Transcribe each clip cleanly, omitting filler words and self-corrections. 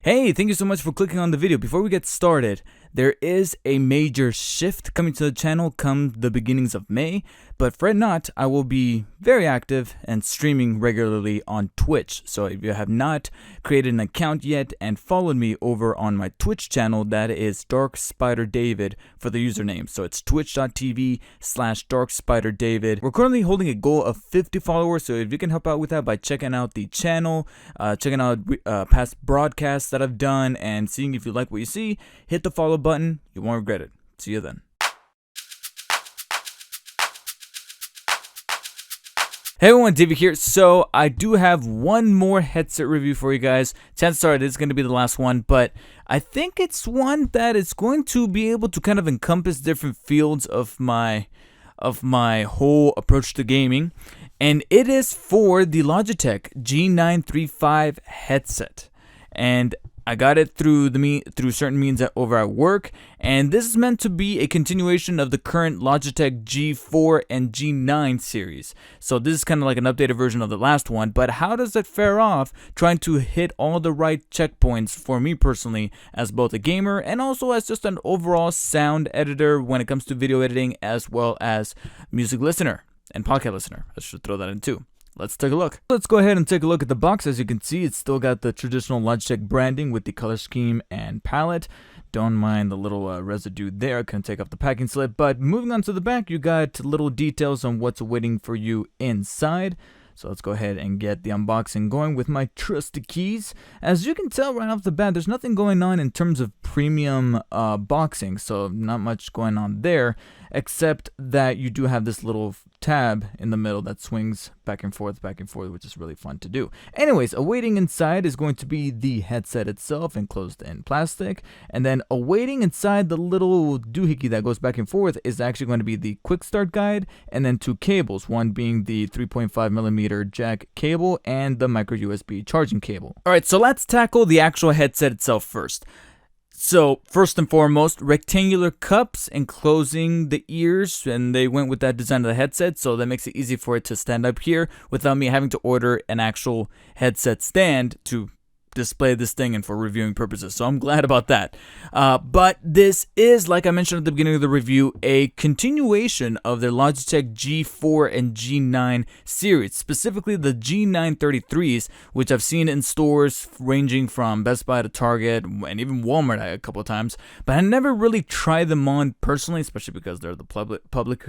Hey, thank you so much for clicking on the video. Before we get started, there is a major shift coming to the channel come the beginnings of May, but fret not, I will be very active and streaming regularly on Twitch. So if you have not created an account yet and followed me over on my Twitch channel, that is DarkspiderDavid for the username. So it's twitch.tv/DarkspiderDavid. We're currently holding a goal of 50 followers, so if you can help out with that by checking out the channel, checking out past broadcasts that I've done, and seeing if you like what you see, hit the follow button. You won't regret it. See you then. Hey everyone, David here. So I do have one more headset review for you guys. Chances are it is going to be the last one, but I think it's one that is going to be able to kind of encompass different fields of my whole approach to gaming, and it is for the Logitech G935 headset. And I got it through certain means over at work, and this is meant to be a continuation of the current Logitech G4 and G9 series. So this is kind of like an updated version of the last one, but how does it fare off trying to hit all the right checkpoints for me personally as both a gamer and also as just an overall sound editor when it comes to video editing, as well as music listener and podcast listener. I should throw that in too. Let's take a look. Let's go ahead and take a look at the box. As you can see, it's still got the traditional Logitech branding with the color scheme and palette. Don't mind the little residue there. I couldn't take off the packing slip. But moving on to the back, you got little details on what's waiting for you inside. So let's go ahead and get the unboxing going with my trusty keys. As you can tell right off the bat, there's nothing going on in terms of premium boxing. So not much going on there, except that you do have this little tab in the middle that swings back and forth, which is really fun to do. Anyways, awaiting inside is going to be the headset itself, enclosed in plastic, and then awaiting inside the little doohickey that goes back and forth is actually going to be the quick start guide, and then two cables, one being the 3.5mm jack cable and the micro USB charging cable. Alright, so let's tackle the actual headset itself first. So first and foremost, rectangular cups enclosing the ears, and they went with that design of the headset, so that makes it easy for it to stand up here without me having to order an actual headset stand to display this thing and for reviewing purposes. So I'm glad about that. But this is, like I mentioned at the beginning of the review, a continuation of their Logitech G4 and G9 series, specifically the G933s, which I've seen in stores ranging from Best Buy to Target and even Walmart a couple of times, but I never really tried them on personally, especially because they're the public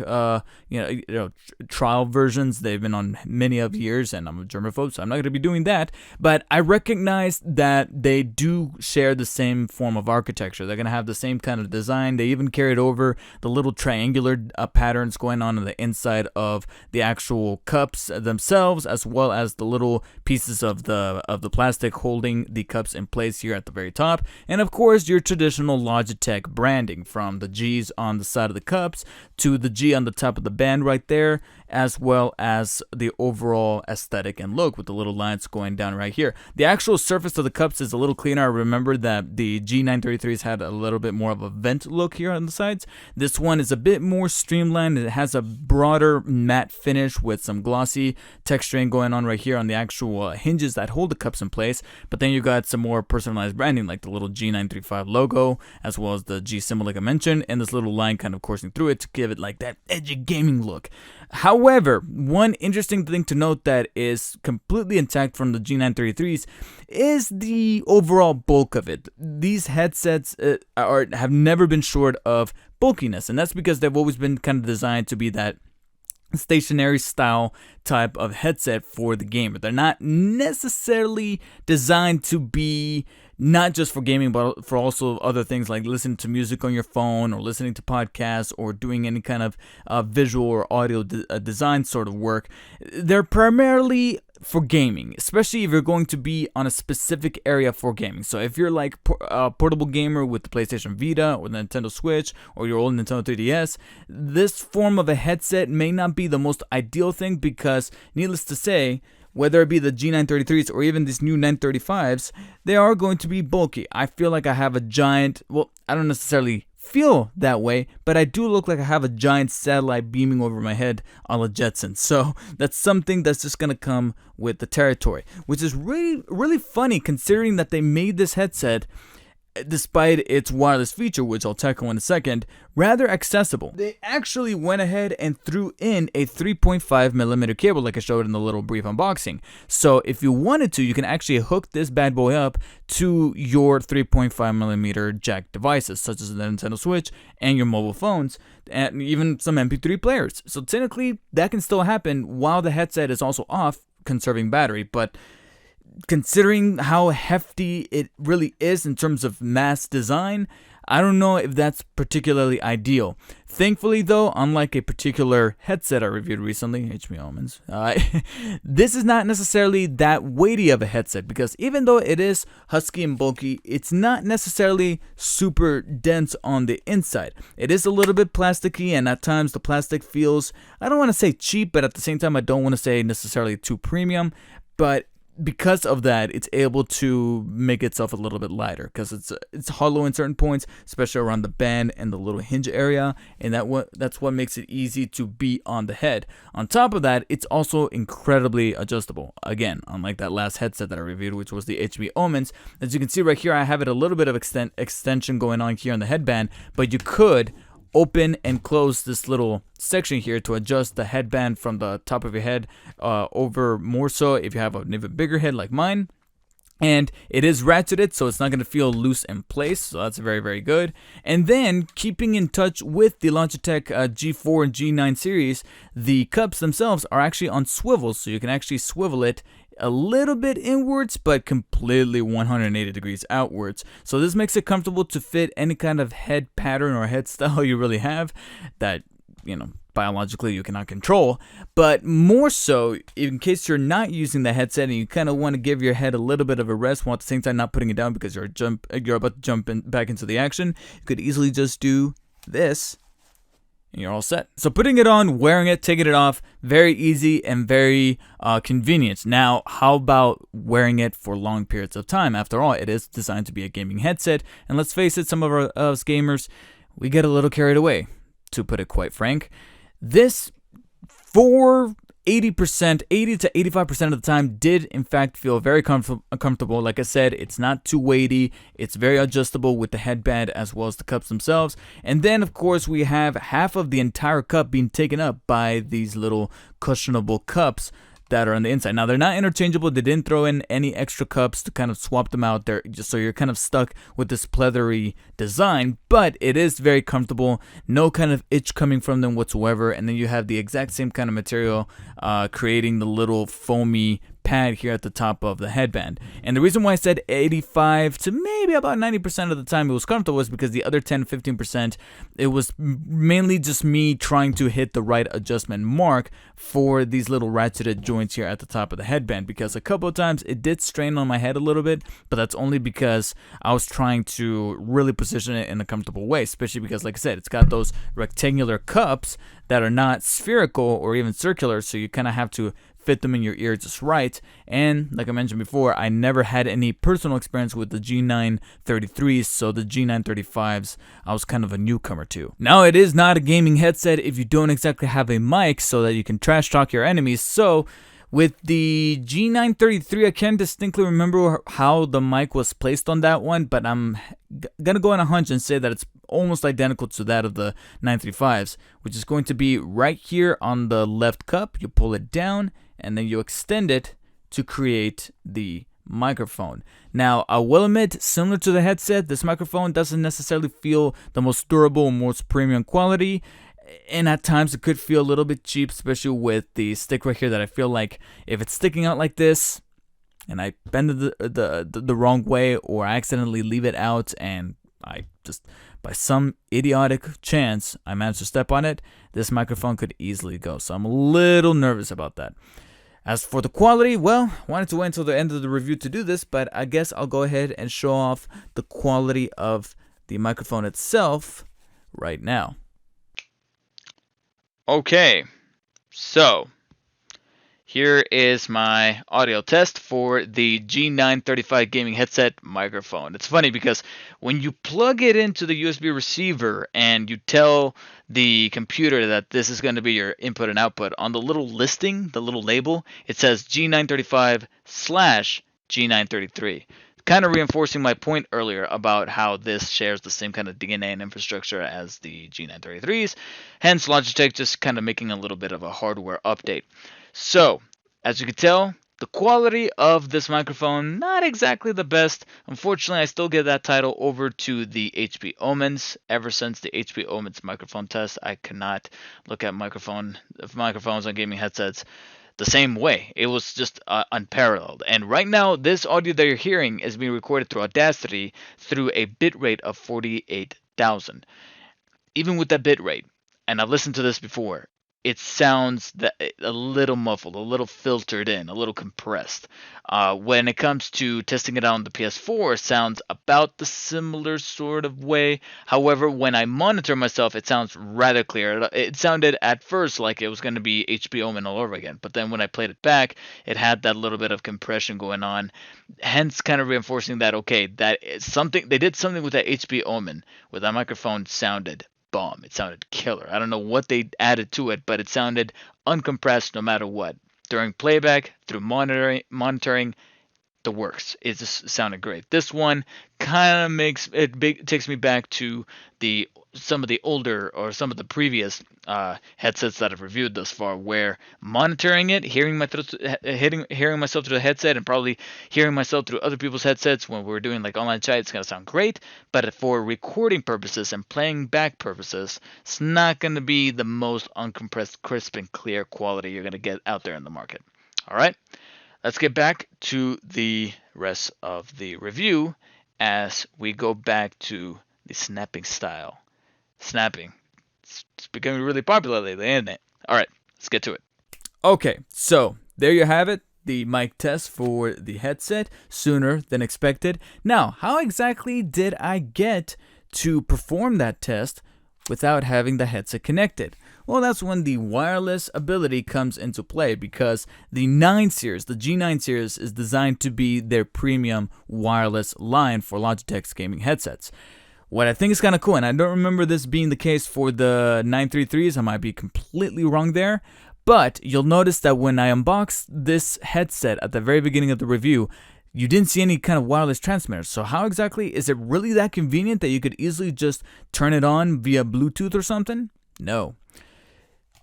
trial versions. They've been on many of years, and I'm a germaphobe, so I'm not going to be doing that. But I recognize that they do share the same form of architecture. They're going to have the same kind of design. They even carried over the little triangular patterns going on the inside of the actual cups themselves, as well as the little pieces of the plastic holding the cups in place here at the very top. And of course, your traditional Logitech branding, from the G's on the side of the cups to the G on the top of the band right there, as well as the overall aesthetic and look with the little lines going down right here. The actual surface of the cups is a little cleaner. I remember that the G933s had a little bit more of a vent look here on the sides. This one is a bit more streamlined. It has a broader matte finish with some glossy texturing going on right here on the actual hinges that hold the cups in place. But then you got some more personalized branding, like the little G935 logo, as well as the G symbol like I mentioned, and this little line kind of coursing through it to give it like that edgy gaming look. However, one interesting thing to note that is completely intact from the G933s is the overall bulk of it. These headsets have never been short of bulkiness, and that's because they've always been kind of designed to be that stationary style type of headset for the gamer. They're not necessarily designed to be not just for gaming, but for also other things like listening to music on your phone or listening to podcasts or doing any kind of visual or audio design sort of work. They're primarily for gaming, especially if you're going to be on a specific area for gaming. So if you're like a portable gamer with the PlayStation Vita or the Nintendo Switch or your old Nintendo 3DS, this form of a headset may not be the most ideal thing because, needless to say, whether it be the G933s or even these new 935s, they are going to be bulky. I feel like I have a giant, well, I don't necessarily feel that way, but I do look like I have a giant satellite beaming over my head on the Jetsons. So that's something that's just gonna come with the territory, which is really funny considering that they made this headset, despite its wireless feature, which I'll tackle in a second, rather accessible. They actually went ahead and threw in a 3.5mm cable like I showed in the little brief unboxing. So if you wanted to, you can actually hook this bad boy up to your 3.5mm jack devices, such as the Nintendo Switch and your mobile phones, and even some MP3 players. So technically, that can still happen while the headset is also off, conserving battery, but considering how hefty it really is in terms of mass design, I don't know if that's particularly ideal. Thankfully though, unlike a particular headset I reviewed recently, HP Omen's, this is not necessarily that weighty of a headset, because even though it is husky and bulky, it's not necessarily super dense on the inside. It is a little bit plasticky, and at times the plastic feels, I don't want to say cheap, but at the same time I don't want to say necessarily too premium, but because of that, it's able to make itself a little bit lighter, because it's hollow in certain points, especially around the band and the little hinge area, and that's what makes it easy to be on the head. On top of that, it's also incredibly adjustable. Again, unlike that last headset that I reviewed, which was the HP Omens. As you can see right here, I have it a little bit of extension going on here on the headband, but you could open and close this little section here to adjust the headband from the top of your head over more so if you have an even bigger head like mine. And it is ratcheted, so it's not going to feel loose in place, so that's very good. And then, keeping in touch with the Logitech G4 and G9 series, the cups themselves are actually on swivels, so you can actually swivel it a little bit inwards, but completely 180 degrees outwards. So this makes it comfortable to fit any kind of head pattern or head style you really have that, you know, biologically you cannot control. But more so, in case you're not using the headset and you kind of want to give your head a little bit of a rest while at the same time not putting it down because you're about to jump back into the action, you could easily just do this and you're all set. So putting it on, wearing it, taking it off, very easy and very convenient. Now, how about wearing it for long periods of time? After all, it is designed to be a gaming headset, and let's face it, some of us gamers, we get a little carried away, to put it quite frank. This, for 80 to 85% of the time, did in fact feel very comfortable. Like I said, it's not too weighty. It's very adjustable with the headband as well as the cups themselves. And then, of course, we have half of the entire cup being taken up by these little cushionable cups that are on the inside. Now, they're not interchangeable. They didn't throw in any extra cups to kind of swap them out there, just so you're kind of stuck with this pleathery design, but it is very comfortable. No kind of itch coming from them whatsoever. And then you have the exact same kind of material creating the little foamy pad here at the top of the headband. And the reason why I said 85 to maybe about 90% of the time it was comfortable was because the other 10-15%, it was mainly just me trying to hit the right adjustment mark for these little ratcheted joints here at the top of the headband, because a couple of times it did strain on my head a little bit, but that's only because I was trying to really position it in a comfortable way, especially because, like I said, it's got those rectangular cups that are not spherical or even circular, so you kind of have to fit them in your ear just right. And like I mentioned before, I never had any personal experience with the G933s, so the G935s I was kind of a newcomer to. Now, it is not a gaming headset if you don't exactly have a mic so that you can trash talk your enemies. So with the G933, I can't distinctly remember how the mic was placed on that one, but I'm gonna go on a hunch and say that it's almost identical to that of the 935s, which is going to be right here on the left cup. You pull it down and then you extend it to create the microphone. Now, I will admit, similar to the headset, this microphone doesn't necessarily feel the most durable, most premium quality, and at times it could feel a little bit cheap, especially with the stick right here, that I feel like if it's sticking out like this and I bend it the wrong way, or I accidentally leave it out and I just, by some idiotic chance, I managed to step on it, this microphone could easily go. So I'm a little nervous about that. As for the quality, well, wanted to wait until the end of the review to do this, but I guess I'll go ahead and show off the quality of the microphone itself right now. Okay, so Here is my audio test for the G935 gaming headset microphone. It's funny because when you plug it into the USB receiver and you tell the computer that this is going to be your input and output, on the little listing, the little label, it says G935/G933. Kind of reinforcing my point earlier about how this shares the same kind of DNA and infrastructure as the G933s. Hence, Logitech just kind of making a little bit of a hardware update. So, as you can tell, the quality of this microphone, not exactly the best. Unfortunately, I still get that title over to the HP Omens. Ever since the HP Omens microphone test, I cannot look at microphones on gaming headsets the same way. It was just unparalleled. And right now, this audio that you're hearing is being recorded through Audacity through a bitrate of 48,000. Even with that bitrate, and I've listened to this before, it sounds a little muffled, a little filtered in, a little compressed. When it comes to testing it out on the PS4, it sounds about the similar sort of way. However, when I monitor myself, it sounds rather clear. It sounded at first like it was going to be HP Omen all over again, but then when I played it back, it had that little bit of compression going on. Hence, kind of reinforcing that, okay, that is something, they did something with that HP Omen where that microphone sounded bomb. It sounded killer. I don't know what they added to it, but it sounded uncompressed no matter what. During playback, through monitoring, the works. It just sounded great. This one kind of takes me back to some of the older or some of the previous headsets that I've reviewed thus far, where monitoring it, hearing myself through the headset, and probably hearing myself through other people's headsets when we're doing like online chat, it's gonna sound great. But for recording purposes and playing back purposes, it's not gonna be the most uncompressed, crisp, and clear quality you're gonna get out there in the market. All right. Let's get back to the rest of the review as we go back to the snapping style. Snapping. It's becoming really popular lately, isn't it? Alright, let's get to it. Okay, so there you have it. The mic test for the headset, sooner than expected. Now, how exactly did I get to perform that test without having the headset connected? Well, that's when the wireless ability comes into play, because the 9 series, the G9 series, is designed to be their premium wireless line for Logitech's gaming headsets. What I think is kind of cool, and I don't remember this being the case for the 933s, I might be completely wrong there, but you'll notice that when I unboxed this headset at the very beginning of the review, you didn't see any kind of wireless transmitter. So how exactly is it really that convenient that you could easily just turn it on via Bluetooth or something? No.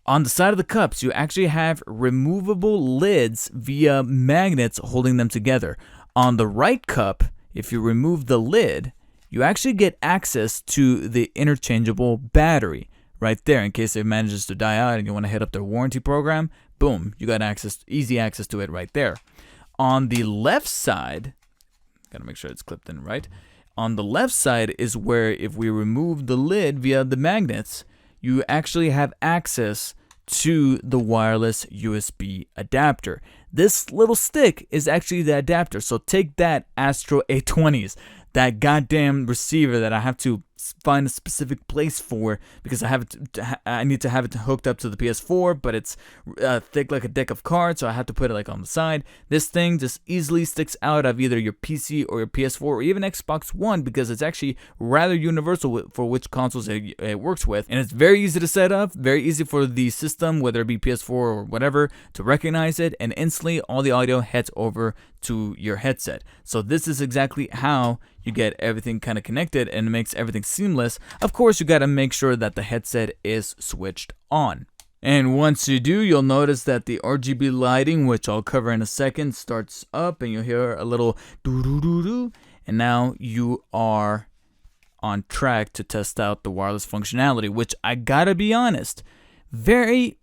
On the side of the cups, you actually have removable lids via magnets holding them together. On the right cup, if you remove the lid, you actually get access to the interchangeable battery right there in case it manages to die out and you want to hit up their warranty program. Boom, you got easy access to it right there. On the left side, gotta make sure it's clipped in right. On the left side is where if we remove the lid via the magnets, you actually have access to the wireless USB adapter. This little stick is actually the adapter. So take that, Astro A20s, that goddamn receiver that I have to find a specific place for because I need to have it hooked up to the PS4, but it's thick like a deck of cards, so I have to put it like on the side. This thing just easily sticks out of either your PC or your PS4 or even Xbox One because it's actually rather universal for which consoles it works with, and it's very easy to set up, very easy for the system, whether it be PS4 or whatever, to recognize it, and instantly all the audio heads over to your headset. So this is exactly how you get everything kind of connected, and it makes everything seamless. Of course, you got to make sure that the headset is switched on. And once you do, you'll notice that the RGB lighting, which I'll cover in a second, starts up and you'll hear a little doo-doo-doo-doo. And now you are on track to test out the wireless functionality, which I gotta be honest, I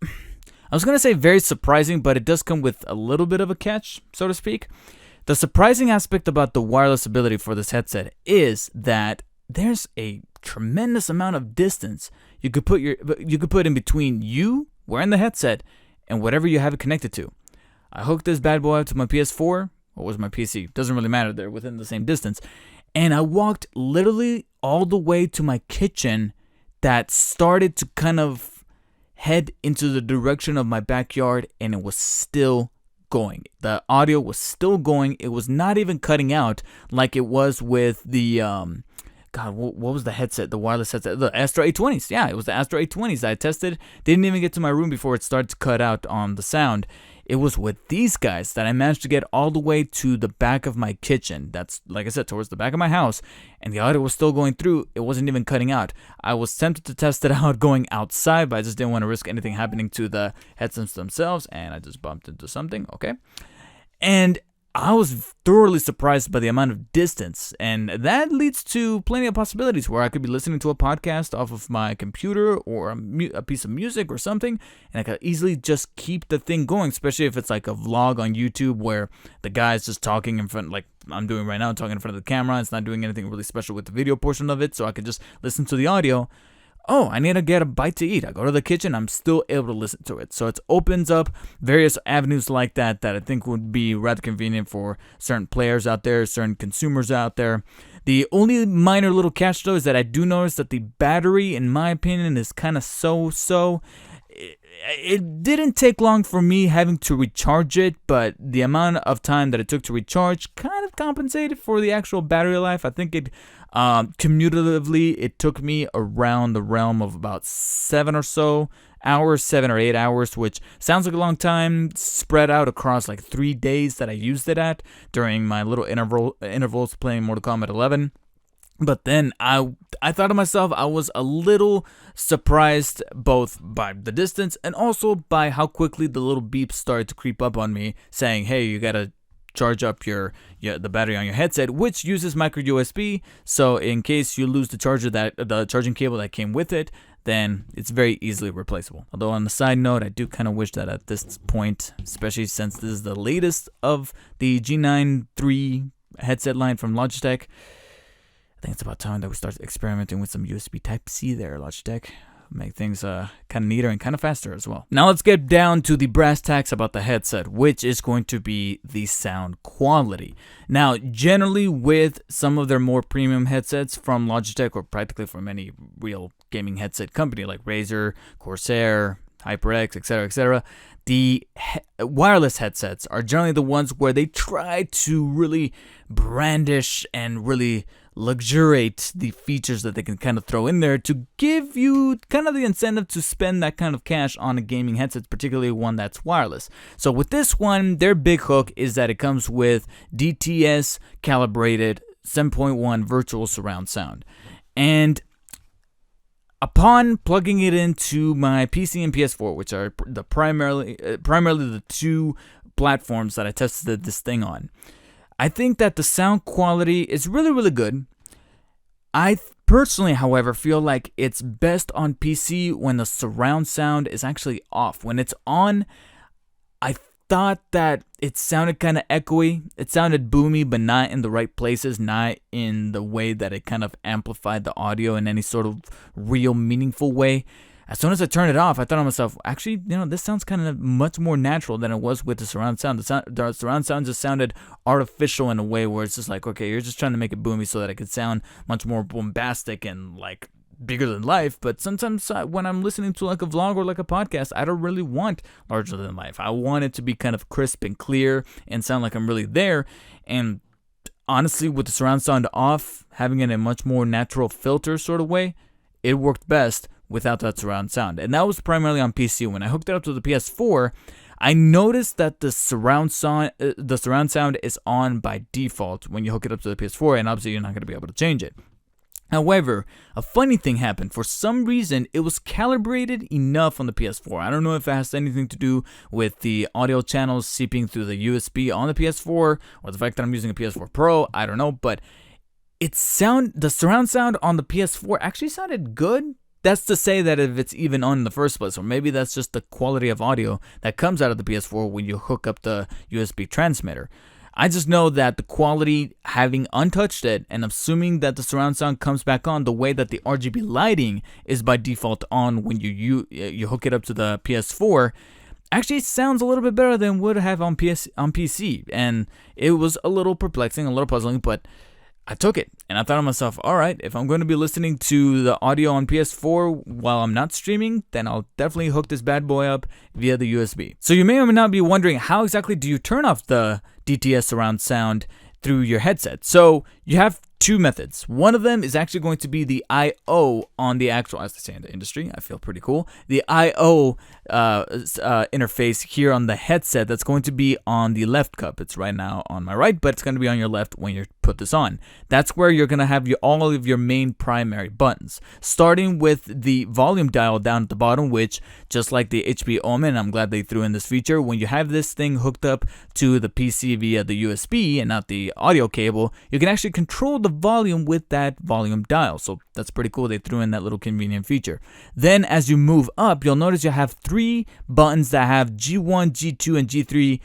was going to say very surprising, but it does come with a little bit of a catch, so to speak. The surprising aspect about the wireless ability for this headset is that there's a tremendous amount of distance you could put in between you wearing the headset and whatever you have it connected to. I hooked this bad boy up to my PS4, or was my PC, doesn't really matter, they're within the same distance, and I walked literally all the way to my kitchen that started to kind of head into the direction of my backyard, and it was still going. The audio was still going. It was not even cutting out like it was with the God, what was the headset? The wireless headset, the Astro A20s. Yeah, it was the Astro A20s I tested. Didn't even get to my room before it started to cut out on the sound. It was with these guys that I managed to get all the way to the back of my kitchen. That's, like I said, towards the back of my house, and the audio was still going through. It wasn't even cutting out. I was tempted to test it out going outside, but I just didn't want to risk anything happening to the headsets themselves, and I just bumped into something, okay? And I was thoroughly surprised by the amount of distance, and that leads to plenty of possibilities where I could be listening to a podcast off of my computer or a piece of music or something, and I could easily just keep the thing going, especially if it's like a vlog on YouTube where the guy's just talking in front, like I'm doing right now, talking in front of the camera. It's not doing anything really special with the video portion of it, so I could just listen to the audio. Oh, I need to get a bite to eat. I go to the kitchen, I'm still able to listen to it. So it opens up various avenues like that I think would be rather convenient for certain players out there, certain consumers out there. The only minor little catch, though, is that I do notice that the battery, in my opinion, is kind of so-so. It didn't take long for me having to recharge it, but the amount of time that it took to recharge kind of compensated for the actual battery life. I think it cumulatively, it took me around the realm of about 7 or 8 hours, which sounds like a long time spread out across like 3 days that I used it at during my little intervals playing Mortal Kombat 11. But then I thought to myself, I was a little surprised both by the distance and also by how quickly the little beeps started to creep up on me saying, hey, you gotta charge up the battery on your headset, which uses micro USB. So in case you lose the charging cable that came with it, then it's very easily replaceable. Although on the side note, I do kind of wish that at this point, especially since this is the latest of the G935 headset line from Logitech, I think it's about time that we start experimenting with some USB Type-C there, Logitech. Make things kind of neater and kind of faster as well. Now let's get down to the brass tacks about the headset, which is going to be the sound quality. Now, generally with some of their more premium headsets from Logitech, or practically from any real gaming headset company like Razer, Corsair, HyperX, etc., the wireless headsets are generally the ones where they try to really brandish and really luxuriate the features that they can kind of throw in there to give you kind of the incentive to spend that kind of cash on a gaming headset, particularly one that's wireless. So with this one, their big hook is that it comes with DTS calibrated 7.1 virtual surround sound. And upon plugging it into my PC and PS4, which are the primarily the two platforms that I tested this thing on, I think that the sound quality is really, really good. I personally, however, feel like it's best on PC when the surround sound is actually off. When it's on, I thought that it sounded kind of echoey. It sounded boomy, but not in the right places, not in the way that it kind of amplified the audio in any sort of real meaningful way. As soon as I turned it off, I thought to myself, actually, this sounds kind of much more natural than it was with the surround sound. The surround sound just sounded artificial in a way where it's just like, okay, you're just trying to make it boomy so that it could sound much more bombastic and like bigger than life. But sometimes when I'm listening to like a vlog or like a podcast, I don't really want larger than life. I want it to be kind of crisp and clear and sound like I'm really there. And honestly, with the surround sound off, having it in a much more natural filter sort of way, it worked best without that surround sound. And that was primarily on PC. When I hooked it up to the PS4, I noticed that the surround sound is on by default when you hook it up to the PS4, and obviously you're not going to be able to change it. However, a funny thing happened. For some reason, it was calibrated enough on the PS4. I don't know if it has anything to do with the audio channels seeping through the USB on the PS4 or the fact that I'm using a PS4 Pro. I don't know, but the surround sound on the PS4 actually sounded good. That's to say that if it's even on in the first place, or maybe that's just the quality of audio that comes out of the PS4 when you hook up the USB transmitter. I just know that the quality, having untouched it, and assuming that the surround sound comes back on the way that the RGB lighting is by default on when you hook it up to the PS4, actually sounds a little bit better than would have on PC. And it was a little perplexing, a little puzzling, but I took it, and I thought to myself, all right, if I'm going to be listening to the audio on PS4 while I'm not streaming, then I'll definitely hook this bad boy up via the USB. So you may or may not be wondering, how exactly do you turn off the DTS surround sound through your headset? So you have two methods. One of them is actually going to be the I/O on the actual, as they say in the industry, I feel pretty cool, the I/O interface here on the headset that's going to be on the left cup. It's right now on my right, but it's going to be on your left when you put this on. That's where you're going to have all of your main primary buttons, starting with the volume dial down at the bottom, which, just like the HP Omen, I'm glad they threw in this feature, when you have this thing hooked up to the PC via the USB and not the audio cable, you can actually control the volume with that volume dial. So that's pretty cool. They threw in that little convenient feature. Then as you move up, you'll notice you have 3 buttons that have G1, G2, and G3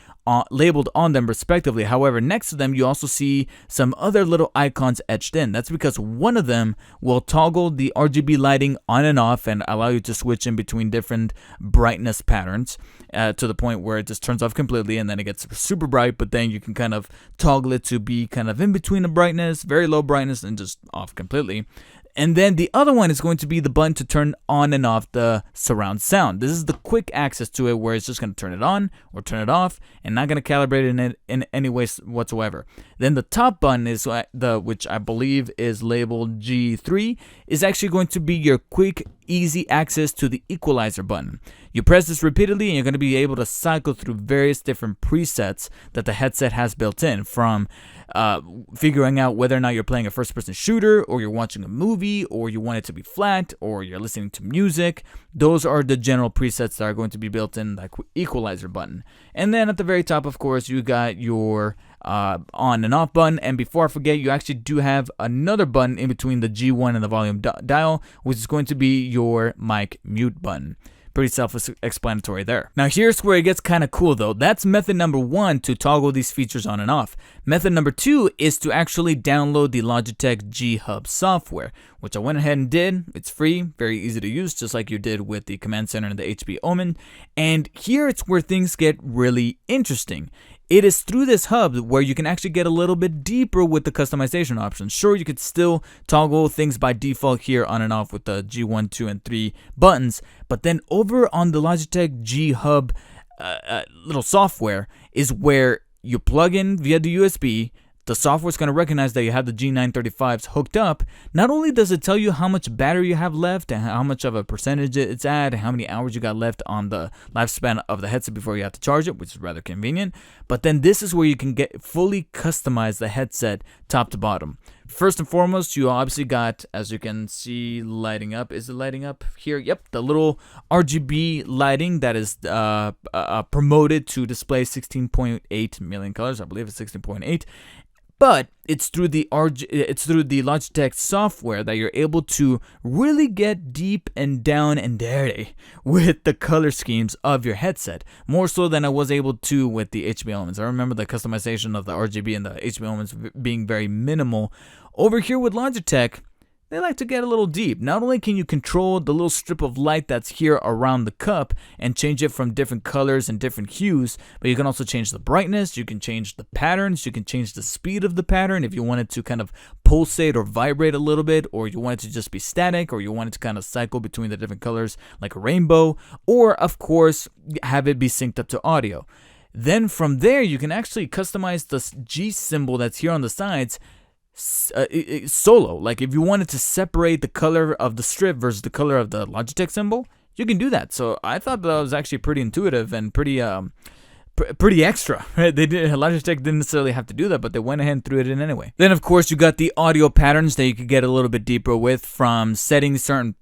labeled on them respectively. However, next to them you also see some other little icons etched in. That's because one of them will toggle the RGB lighting on and off and allow you to switch in between different brightness patterns to the point where it just turns off completely and then it gets super bright, but then you can kind of toggle it to be kind of in between the brightness, very low brightness, and just off completely. And then the other one is going to be the button to turn on and off the surround sound. This is the quick access to it where it's just going to turn it on or turn it off and not going to calibrate it in any way whatsoever. Then the top button is which I believe is labeled G3, is actually going to be your quick, easy access to the equalizer button. You press this repeatedly and you're going to be able to cycle through various different presets that the headset has built in, from figuring out whether or not you're playing a first-person shooter, or you're watching a movie, or you want it to be flat, or you're listening to music. Those are the general presets that are going to be built in that equalizer button. And then at the very top, of course, you got your on and off button. And before I forget, you actually do have another button in between the G1 and the volume dial, which is going to be your mic mute button. Pretty self-explanatory there. Now here's where it gets kind of cool though. That's method number 1 to toggle these features on and off. Method number 2 is to actually download the Logitech G Hub software, which I went ahead and did. It's free, very easy to use, just like you did with the Command Center and the HP Omen. And here it's where things get really interesting. It is through this hub where you can actually get a little bit deeper with the customization options. Sure, you could still toggle things by default here on and off with the G1, 2, and 3 buttons, but then over on the Logitech G Hub little software is where you plug in via the USB. The software is going to recognize that you have the G935s hooked up. Not only does it tell you how much battery you have left and how much of a percentage it's at, and how many hours you got left on the lifespan of the headset before you have to charge it, which is rather convenient, but then this is where you can get fully customize the headset top to bottom. First and foremost, you obviously got, as you can see, lighting up. Is it lighting up here? Yep, the little RGB lighting that is promoted to display 16.8 million colors. I believe it's 16.8. But it's through the Logitech software that you're able to really get deep and down and dirty with the color schemes of your headset, more so than I was able to with the HP Omens. I remember the customization of the RGB and the HP Omens being very minimal. Over here with Logitech, they like to get a little deep. Not only can you control the little strip of light that's here around the cup and change it from different colors and different hues, but you can also change the brightness, you can change the patterns, you can change the speed of the pattern if you want it to kind of pulsate or vibrate a little bit, or you want it to just be static, or you want it to kind of cycle between the different colors like a rainbow, or of course have it be synced up to audio. Then from there you can actually customize the G symbol that's here on the sides solo. Like if you wanted to separate the color of the strip versus the color of the Logitech symbol, you can do that. So I thought that was actually pretty intuitive and pretty extra. Right? Logitech didn't necessarily have to do that, but they went ahead and threw it in anyway. Then of course you got the audio patterns that you could get a little bit deeper with, from setting certain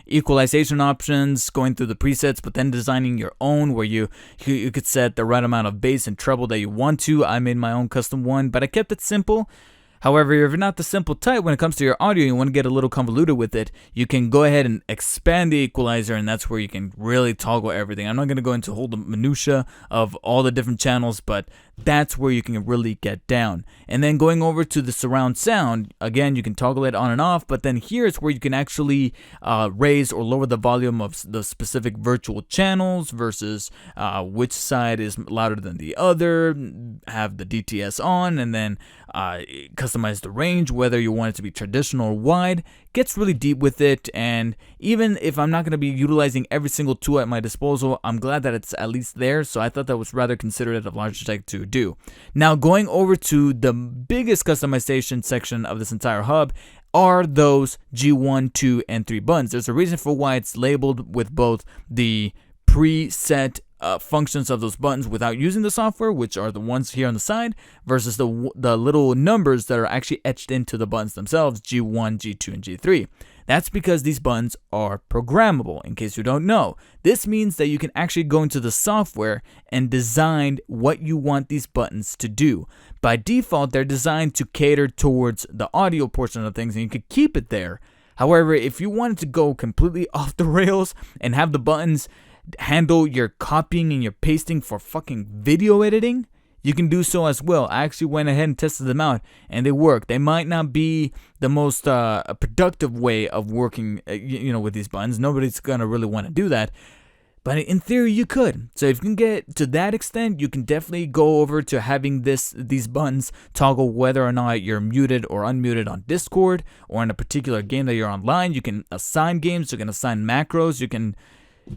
equalization options, going through the presets, but then designing your own where you could set the right amount of bass and treble that you want to. I made my own custom one, but I kept it simple. However, if you're not the simple type when it comes to your audio and you want to get a little convoluted with it, you can go ahead and expand the equalizer, and that's where you can really toggle everything. I'm not going to go into all the minutia of all the different channels, but that's where you can really get down. And then going over to the surround sound, again, you can toggle it on and off, but then here is where you can actually raise or lower the volume of the specific virtual channels versus which side is louder than the other, have the DTS on, and then customize the range, whether you want it to be traditional or wide. Gets really deep with it, and even if I'm not going to be utilizing every single tool at my disposal, I'm glad that it's at least there, so I thought that was rather considerate of Logitech to do. Now, going over to the biggest customization section of this entire hub are those G1, 2, and 3 buttons. There's a reason for why it's labeled with both the preset functions of those buttons without using the software, which are the ones here on the side, versus the little numbers that are actually etched into the buttons themselves, G1, G2, and G3. That's because these buttons are programmable, in case you don't know. This means that you can actually go into the software and design what you want these buttons to do. By default, they're designed to cater towards the audio portion of things, and you could keep it there. However, if you wanted to go completely off the rails and have the buttons handle your copying and your pasting for fucking video editing, you can do so as well. I actually went ahead and tested them out, and they work. They might not be the most productive way of working, with these buttons. Nobody's gonna really want to do that, but in theory, you could. So if you can get to that extent, you can definitely go over to having these buttons toggle whether or not you're muted or unmuted on Discord or in a particular game that you're online. You can assign games. You can assign macros.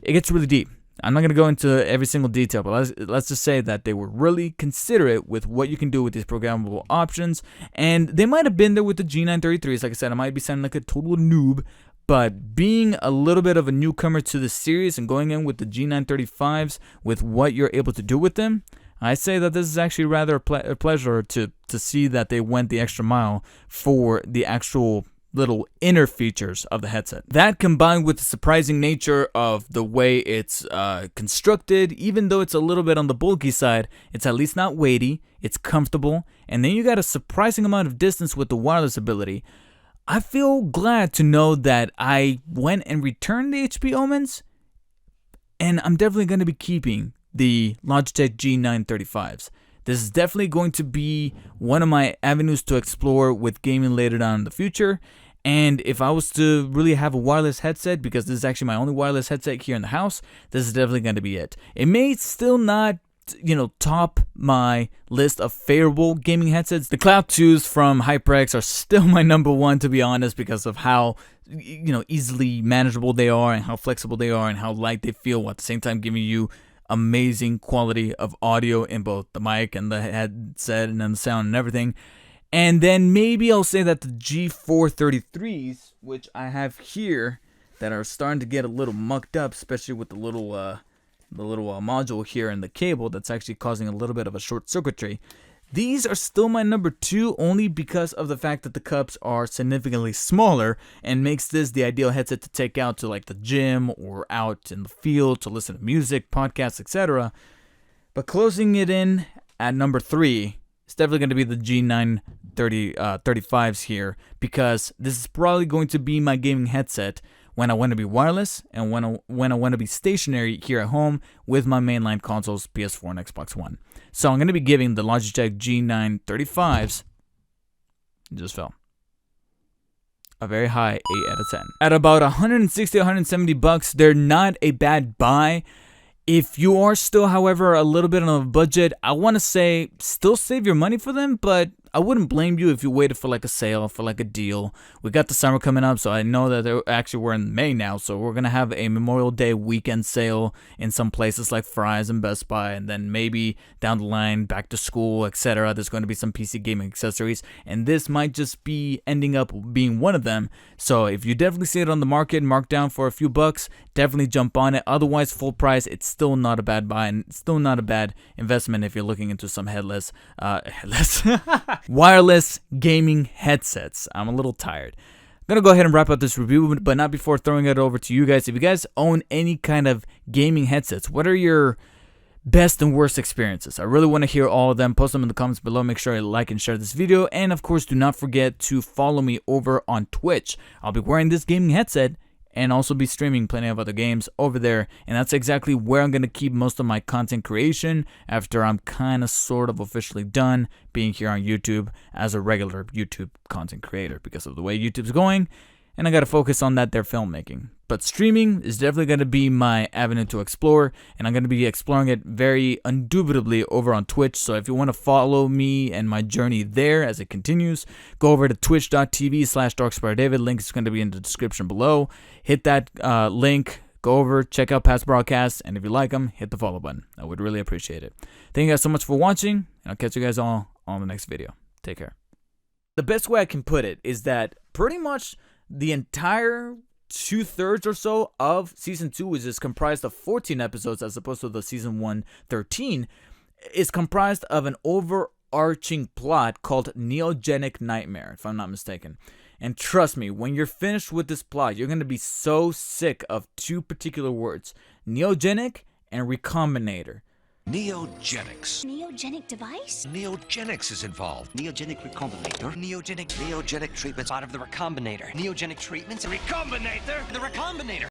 It gets really deep. I'm not going to go into every single detail, but let's just say that they were really considerate with what you can do with these programmable options, and they might have been there with the G933s. Like I said, I might be sounding like a total noob, but being a little bit of a newcomer to the series and going in with the G935s with what you're able to do with them, I say that this is actually rather a pleasure to see that they went the extra mile for the actual little inner features of the headset. That combined with the surprising nature of the way it's constructed, even though it's a little bit on the bulky side, it's at least not weighty, it's comfortable, and then you got a surprising amount of distance with the wireless ability. I feel glad to know that I went and returned the HP Omens, and I'm definitely going to be keeping the Logitech G935s. This is definitely going to be one of my avenues to explore with gaming later on in the future. And if I was to really have a wireless headset, because this is actually my only wireless headset here in the house, this is definitely going to be it. It may still not, top my list of favorable gaming headsets. The Cloud 2s from HyperX are still my number one, to be honest, because of how easily manageable they are and how flexible they are and how light they feel, while at the same time giving you amazing quality of audio in both the mic and the headset and then the sound and everything. And then maybe I'll say that the G433s, which I have here, that are starting to get a little mucked up, especially with the little module here and the cable that's actually causing a little bit of a short circuitry. These are still my number 2, only because of the fact that the cups are significantly smaller and makes this the ideal headset to take out to like the gym or out in the field to listen to music, podcasts, etc. But closing it in at number 3, it's definitely going to be the G935s here, because this is probably going to be my gaming headset when I want to be wireless and when I want to be stationary here at home with my mainline consoles, PS4 and Xbox One. So I'm going to be giving the Logitech G935s, it just fell, a very high 8 out of 10. At about 160, 170 bucks, they're not a bad buy. If you are still, however, a little bit on a budget, I want to say still save your money for them, but I wouldn't blame you if you waited for like a sale, for like a deal. We got the summer coming up, so I know that we're in May now, so we're going to have a Memorial Day weekend sale in some places like Fry's and Best Buy, and then maybe down the line, back to school, etc. There's going to be some PC gaming accessories, and this might just be ending up being one of them. So if you definitely see it on the market, marked down for a few bucks, definitely jump on it. Otherwise, full price, it's still not a bad buy, and it's still not a bad investment if you're looking into some wireless gaming headsets. I'm a little tired. I'm gonna go ahead and wrap up this review, but not before throwing it over to you guys. If you guys own any kind of gaming headsets, what are your best and worst experiences? I really want to hear all of them. Post them in the comments below. Make sure you like and share this video, and of course, do not forget to follow me over on Twitch. I'll be wearing this gaming headset and also be streaming plenty of other games over there, and that's exactly where I'm going to keep most of my content creation after I'm kind of sort of officially done being here on YouTube as a regular YouTube content creator because of the way YouTube's going, and I got to focus on that there filmmaking. But streaming is definitely going to be my avenue to explore, and I'm going to be exploring it very indubitably over on Twitch. So if you want to follow me and my journey there as it continues, go over to twitch.tv/DarkspiderDavid. Link is going to be in the description below. Hit that link, go over, check out past broadcasts, and if you like them, hit the follow button. I would really appreciate it. Thank you guys so much for watching, and I'll catch you guys all on the next video. Take care. The best way I can put it is that pretty much the entire 2/3 or so of season 2, which is comprised of 14 episodes as opposed to the season 1 13, is comprised of an overarching plot called Neogenic Nightmare, if I'm not mistaken. And trust me, when you're finished with this plot, you're going to be so sick of two particular words: neogenic and recombinator. Neogenics. Neogenic device? Neogenics is involved. Neogenic recombinator. Neogenic treatments. Part of the recombinator. Neogenic treatments. Recombinator. The recombinator.